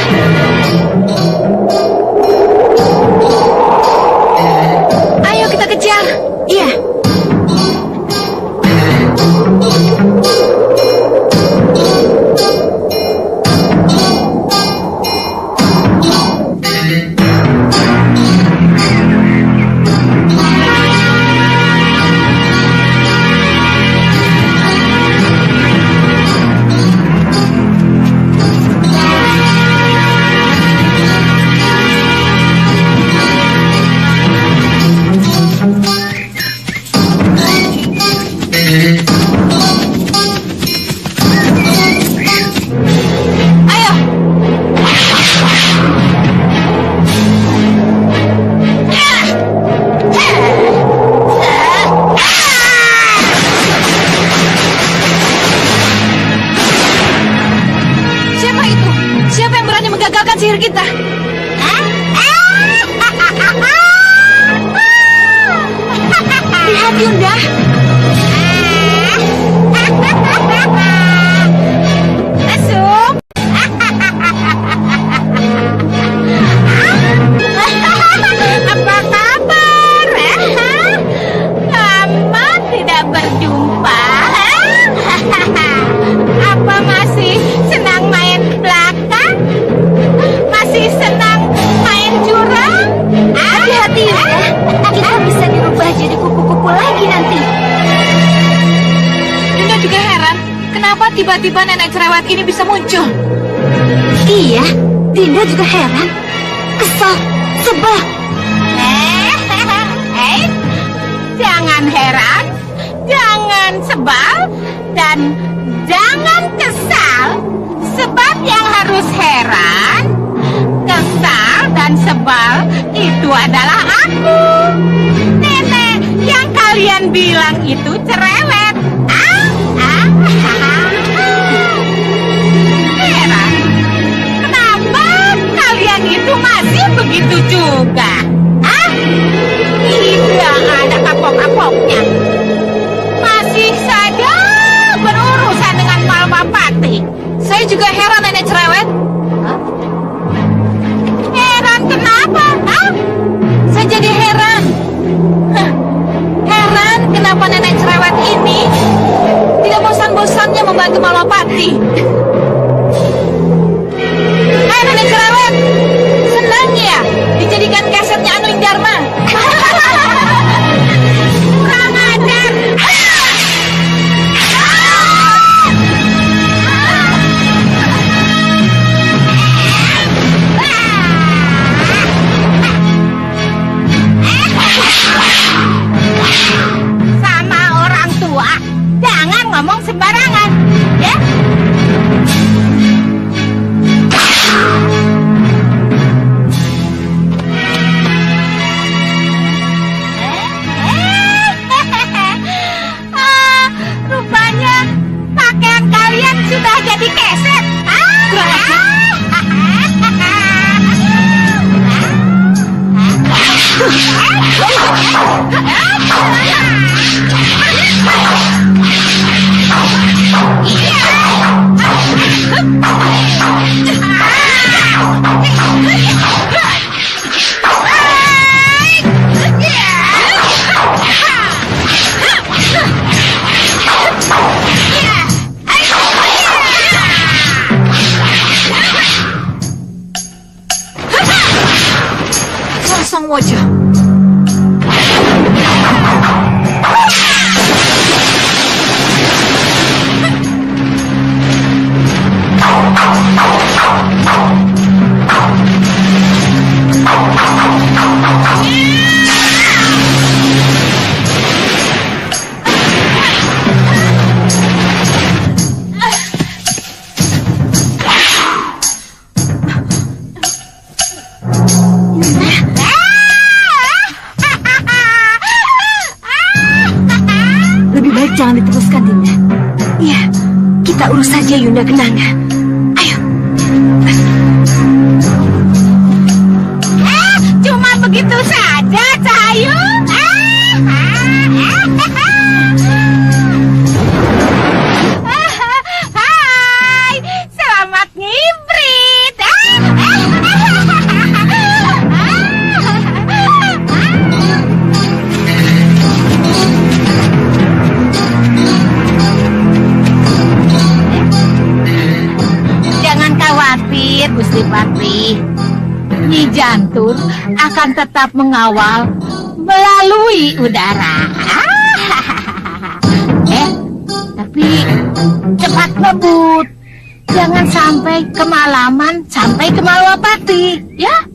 Ayo kita kejar. Iya. Ayo. Siapa itu? Siapa yang berani menggagalkan sihir kita? Lihat Yunda. Masuk. Apa kabar? Lama tidak berjumpa. Apa masih senang main belakang? Masih senang main jurang? Hati-hati ya, kita bisa dirubah jadi kupu-kupu lagi nanti. Yunda juga heran, kenapa tiba-tiba nenek cerewet ini bisa muncul? Iya, Dinda juga heran. Kesal, sebel. Jangan heran, jangan sebal, dan jangan kesal. Sebab yang harus heran, kesal, dan sebal itu adalah aku. Nenek yang kalian bilang itu cerewet. Heran, kenapa kalian itu masih begitu juga? Tidak ada kapok-kapoknya. Masih saja berurusan dengan Malmapati. Saya juga heran nenek cerewet. Heran kenapa? Saya jadi heran. Heran kenapa nenek cerewet ini tidak bosan-bosannya membantu Malapati. Hai nenek cerewet, senang ya dijadikan kasetnya Anu Dharma. Kurang ajar. Sama orang tua, jangan ngomong sembarangan, ya? Rupanya pakaian kalian sudah jadi keset. Kurang ajar. Sang wajah. kita urus saja Yunda Genanga. Ayo. Cuma begitu saja, Cahayu. Hai, selamat ngibrit. Jangan khawatir, Gusti Patih. Nyi Jantur akan tetap mengawal melalui udara. Tapi cepat ngebut. Jangan sampai kemalaman sampai ke Malwapati, ya?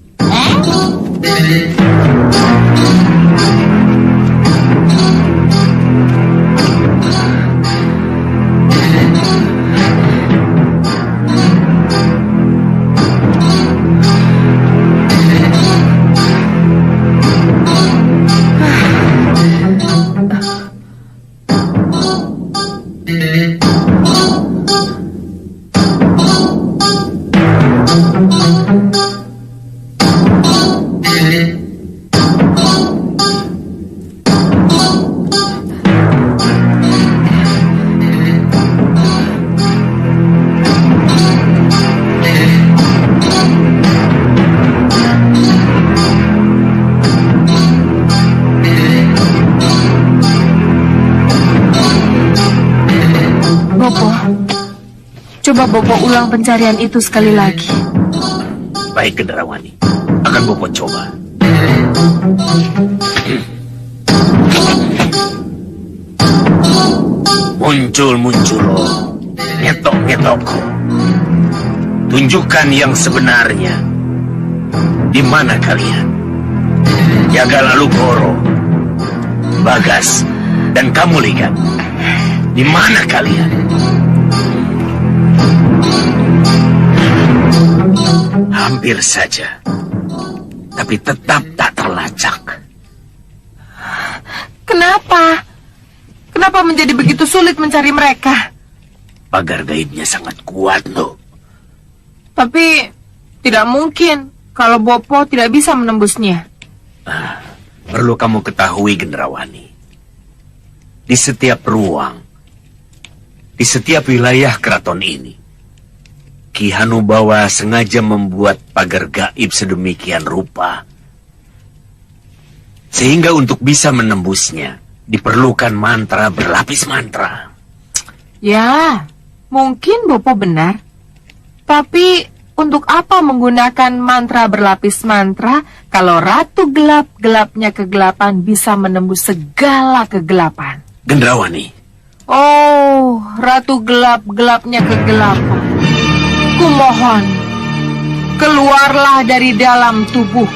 Coba Bopo ulang pencarian itu sekali lagi. Baik, Gendrawani. Akan Bopo coba. Muncul-muncul lo. Ngetok-ngetokku. Tunjukkan yang sebenarnya. Di mana kalian? Jaga lalu Goro, Bagas, dan kamu lihat. Di mana kalian? Hampir saja, tapi tetap tak terlacak. Kenapa? Kenapa menjadi begitu sulit mencari mereka? Pagar gaibnya sangat kuat, loh. Tapi tidak mungkin kalau Bopo tidak bisa menembusnya. Perlu kamu ketahui, Gendrawani. Di setiap ruang, di setiap wilayah keraton ini, Ki Hanubawa sengaja membuat pagar gaib sedemikian rupa. Sehingga untuk bisa menembusnya, diperlukan mantra berlapis mantra. Ya, mungkin Bopo benar. Tapi untuk apa menggunakan mantra berlapis mantra kalau Ratu Gelap-gelapnya kegelapan bisa menembus segala kegelapan? Gendrawani. Oh, Ratu Gelap-gelapnya kegelapan. Kumohon, keluarlah dari dalam tubuhku.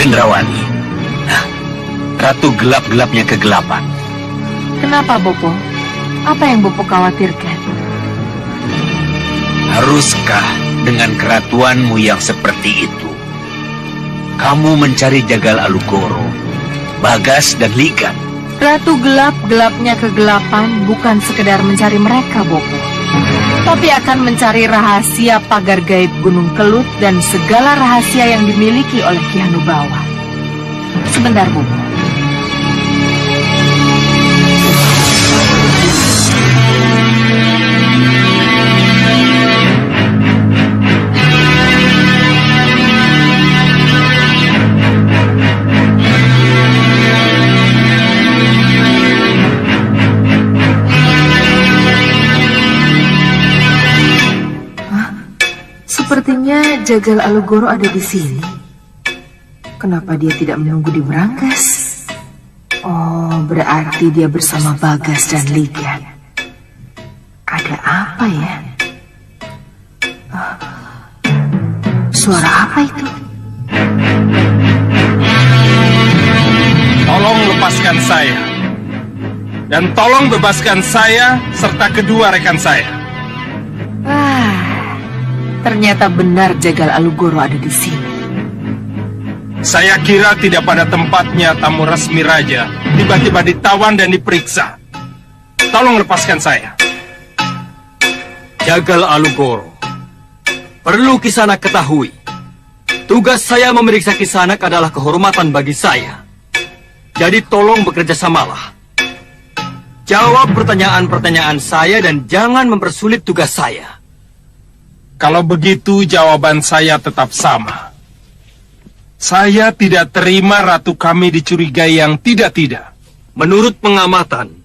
Gendrawani. Ratu Gelap-gelapnya kegelapan. Kenapa, Bopo? Apa yang Bopo khawatirkan? Haruskah dengan keratuanmu yang seperti itu, kamu mencari Jagal Alugoro, Bagas, dan Ligan? Ratu Gelap-gelapnya kegelapan bukan sekedar mencari mereka, Bopo, tapi akan mencari rahasia pagar gaib Gunung Kelut dan segala rahasia yang dimiliki oleh Ki Hanubawa. Sebentar, Bopo. Sepertinya Jagal Alugoro ada di sini. Kenapa dia tidak menunggu di Brangas? Oh, berarti dia bersama Bagas dan Ligan. Ada apa ya? Suara apa itu? Tolong lepaskan saya. Dan tolong bebaskan saya serta kedua rekan saya. Ternyata benar Jagal Alugoro ada di sini. Saya kira tidak pada tempatnya tamu resmi raja tiba-tiba ditawan dan diperiksa. Tolong lepaskan saya. Jagal Alugoro, perlu Kisanak ketahui, tugas saya memeriksa Kisanak adalah kehormatan bagi saya. Jadi tolong bekerja samalah. Jawab pertanyaan-pertanyaan saya dan jangan mempersulit tugas saya. Kalau begitu jawaban saya tetap sama. Saya tidak terima ratu kami dicurigai yang tidak-tidak. Menurut pengamatan,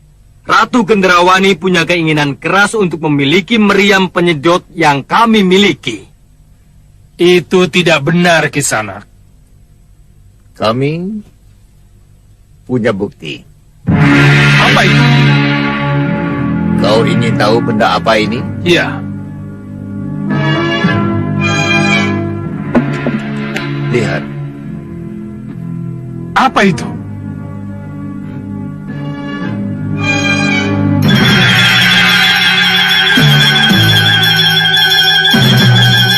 Ratu Gendrawani punya keinginan keras untuk memiliki meriam penyedot yang kami miliki. Itu tidak benar, Kisanak. Kami punya bukti. Apa itu? Kau ingin tahu benda apa ini? Ya, Lihat. apa itu?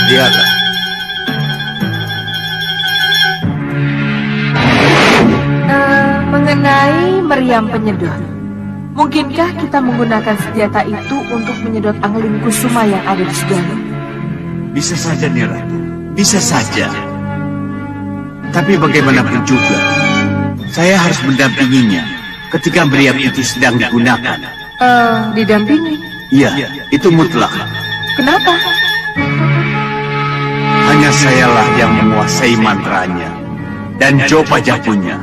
Lihatlah. Mengenai meriam penyedot, mungkinkah kita menggunakan senjata itu untuk menyedot angling kusuma yang ada di Sudano? Bisa saja, Niratu. Bisa saja. Tapi bagaimanapun juga, saya harus mendampinginya ketika meriam itu sedang digunakan. Didampingi? Iya, itu mutlak. Kenapa? Hanya sayalah yang menguasai mantranya dan Jopa Japunya.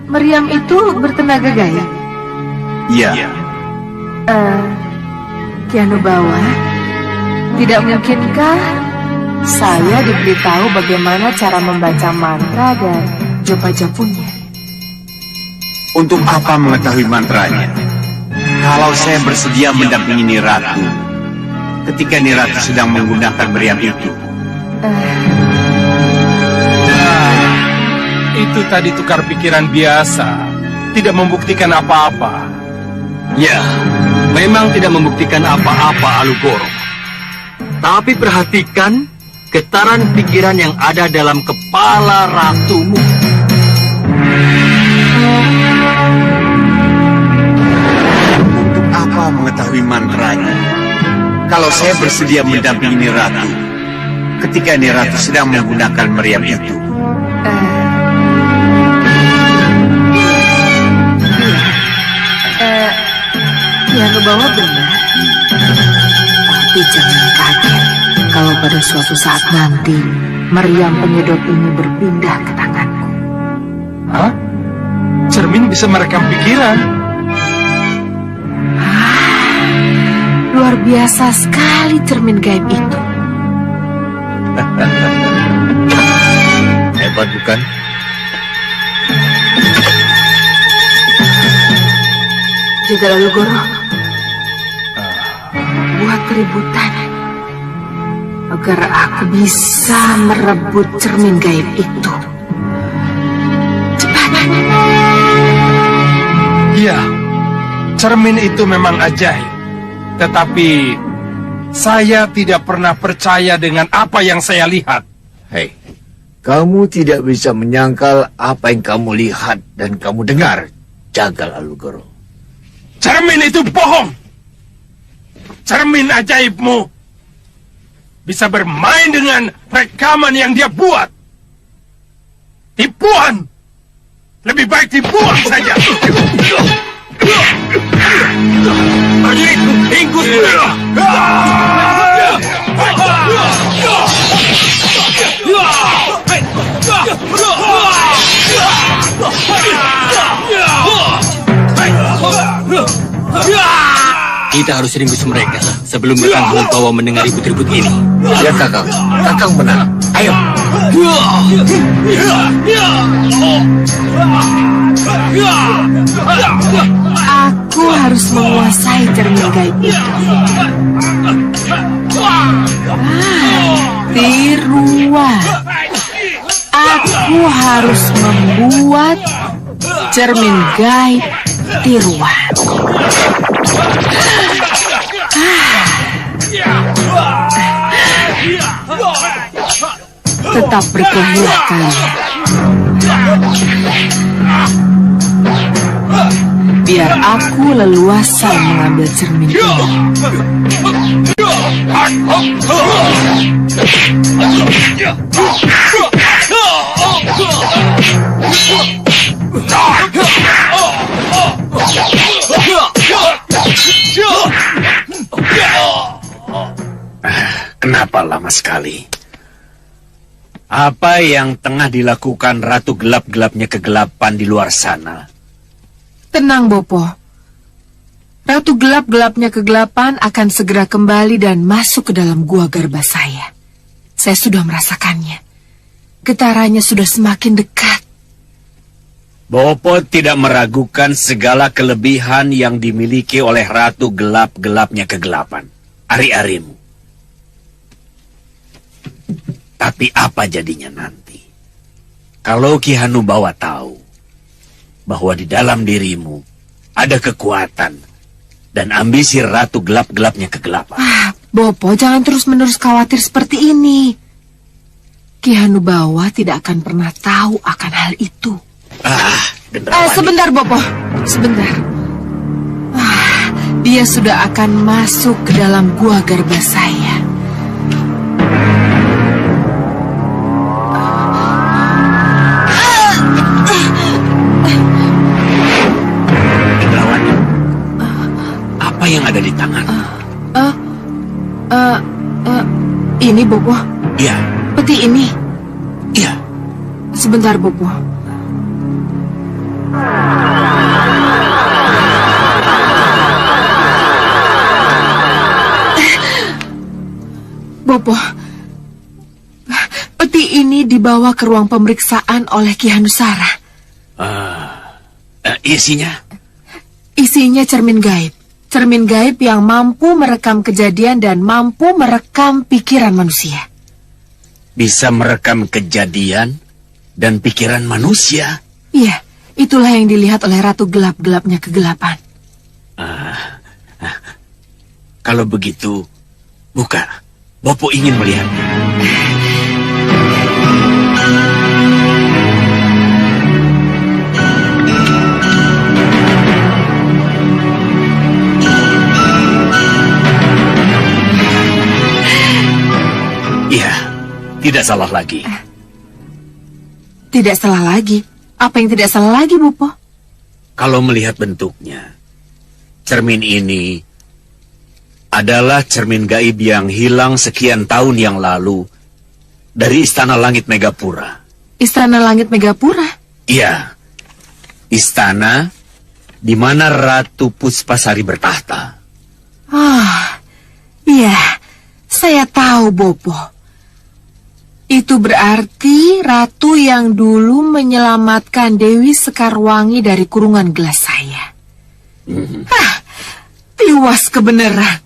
Meriam itu bertenaga gaib? Iya. Kianubawa, tidak mungkinkah saya diberitahu bagaimana cara membaca mantra dan Jopa Japunya? Untuk apa mengetahui mantranya? Kalau saya bersedia mendampingi Niratu ketika Niratu sedang menggunakan meriam itu. Itu tadi tukar pikiran biasa. Tidak membuktikan apa-apa. Ya, memang tidak membuktikan apa-apa, Alugoro. Tapi perhatikan getaran pikiran yang ada dalam kepala ratumu. Untuk apa mengetahui mantranya? Kalau saya bersedia mendampingi Niratu ketika Niratu sedang menggunakan meriam itu. Kianubawa benar. Tapi jangan kaget kalau pada suatu saat nanti meriam penyedot ini berpindah ke tanganku. Hah? Cermin bisa merekam pikiran. Luar biasa sekali cermin gaib itu. Hebat bukan? Jagal Alugoro, buat keributan agar aku bisa merebut cermin gaib itu. Cepat. Iya, cermin itu memang ajaib. Tetapi saya tidak pernah percaya dengan apa yang saya lihat. Hei, kamu tidak bisa menyangkal apa yang kamu lihat dan kamu dengar, Jagal Alugoro. Cermin itu bohong. Cermin ajaibmu bisa bermain dengan rekaman yang dia buat. Tipuan. Lebih baik dibuang saja. Prajurit, ingkus mereka. Kita harus ringkus mereka sebelum Kakang Hongkawa mendengar ribut-ribut ini. Ya Kakang, Kakang menang. Ayo. Aku harus menguasai cermin gaib itu. Tiruan. Aku harus membuat cermin gaib tiruan. Tetap berkelahilah kalian. Biar aku leluasa mengambil cermin ini. Kenapa lama sekali? Apa yang tengah dilakukan Ratu Gelap-gelapnya kegelapan di luar sana? Tenang, Bopo. Ratu Gelap-gelapnya kegelapan akan segera kembali dan masuk ke dalam gua garba saya. Saya sudah merasakannya. Getarannya sudah semakin dekat. Bopo tidak meragukan segala kelebihan yang dimiliki oleh Ratu Gelap-gelapnya kegelapan, Ari-arimu. Tapi apa jadinya nanti? Kalau Ki Hanubawa tahu bahwa di dalam dirimu ada kekuatan dan ambisi Ratu Gelap-gelapnya kegelapan. Bopo, jangan terus-menerus khawatir seperti ini. Ki Hanubawa tidak akan pernah tahu akan hal itu. Sebentar, Bopo. Sebentar. Dia sudah akan masuk ke dalam gua garba saya. Apa yang ada di tangan? Ini, Bopo. Iya. Peti ini. Iya. Sebentar, Bopo. Bopo, peti ini dibawa ke ruang pemeriksaan oleh Ki Hanusara. Isinya? Isinya cermin gaib. Cermin gaib yang mampu merekam kejadian dan mampu merekam pikiran manusia. Bisa merekam kejadian dan pikiran manusia? Iya, itulah yang dilihat oleh Ratu Gelap-gelapnya kegelapan. Kalau begitu, buka. Bopo ingin melihatnya. Iya, tidak salah lagi. Tidak salah lagi? Apa yang tidak salah lagi, Bopo? Kalau melihat bentuknya, cermin ini adalah cermin gaib yang hilang sekian tahun yang lalu dari Istana Langit Megapura. Istana Langit Megapura? Iya, istana di mana Ratu Puspasari bertahta. Iya, saya tahu, Bopo. Itu berarti ratu yang dulu menyelamatkan Dewi Sekarwangi dari kurungan gelas saya. Tiwas kebenaran.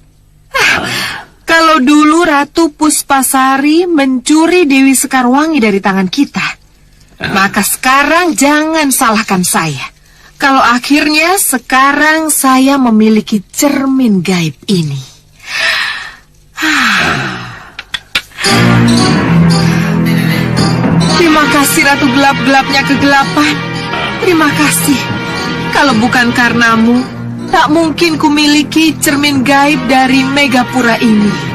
Kalau dulu Ratu Puspasari mencuri Dewi Sekarwangi dari tangan kita, maka sekarang jangan salahkan saya. Kalau akhirnya sekarang saya memiliki cermin gaib ini. Terima kasih Ratu Gelap-gelapnya kegelapan. Terima kasih. Kalau bukan karenamu, tak mungkin kumiliki cermin gaib dari Megapura ini.